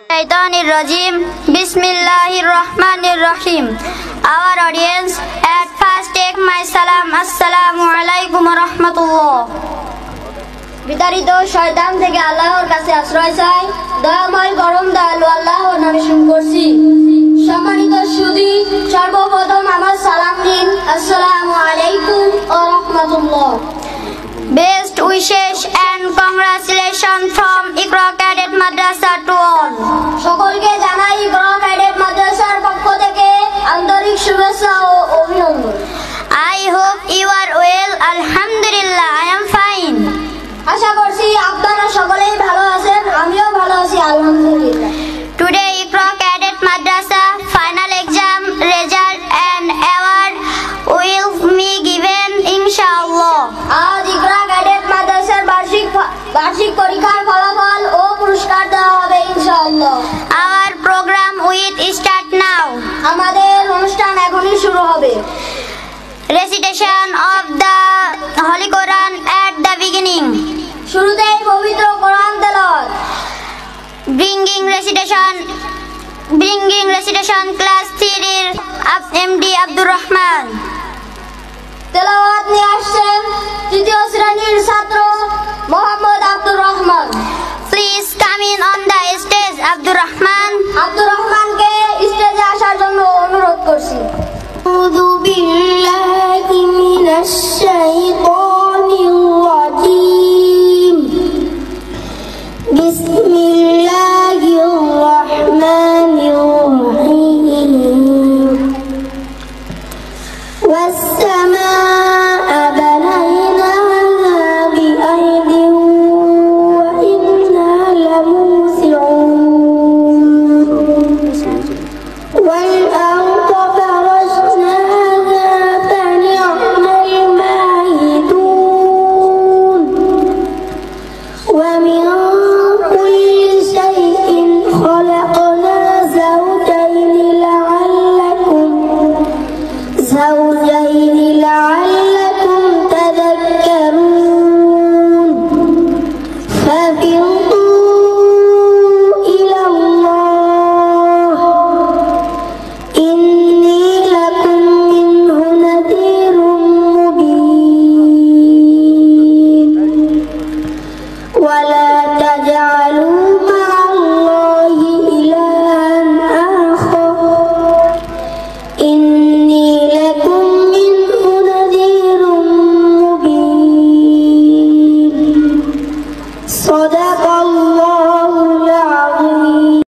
Rajim. Bismillahirrahmanirrahim. Our audience, at first take my salam. Assalamu alaikum wa rahmatullah. বিতাড়িত শয়তান থেকে আল্লাহর কাছে আশ্রয় চাই। দয়াময় পরম দয়ালু আল্লাহর নামে শুরু করছি। সম্মানিত সুধী, সর্বপ্রথম আমার সালাম দিন। আসসালামু আলাইকুম ওয়া রাহমাতুল্লাহ। Best wishes and congratulations from Iqra Cadet Madrasa to all. সকলকে জানাই ইকরা ক্যাডেট মাদ্রাসার পক্ষ থেকে আন্তরিক শুভেচ্ছা ও অভিনন্দন। I hope you are well. Alhamdulillah, I am fine. আশা করছি আপনারা সকলেই ভালো আছেন, আমিও ভালো আছি আলহামদুলিল্লাহ। Today Iqra Cadet Madrasa final exam result and award will be given inshallah. আজ ইকরা ক্যাডেট মাদ্রাসার বার্ষিক পরীক্ষার ফলাফল ও পুরস্কার দেওয়া হবে ইনশাআল্লাহ। Our program will start now. আমাদের অনুষ্ঠান এখনই শুরু হবে। Recitation of the Holy Quran at the beginning. শুরুতেই পবিত্র কোরআন তেলাওয়াত। Bringing recitation class 3 MD Abdul Rahman. তেলাওয়াত নিয়ে আসছেন তৃতীয় শ্রেণীর ছাত্র Mohammad Abdur Rahman. Please come in on the stage.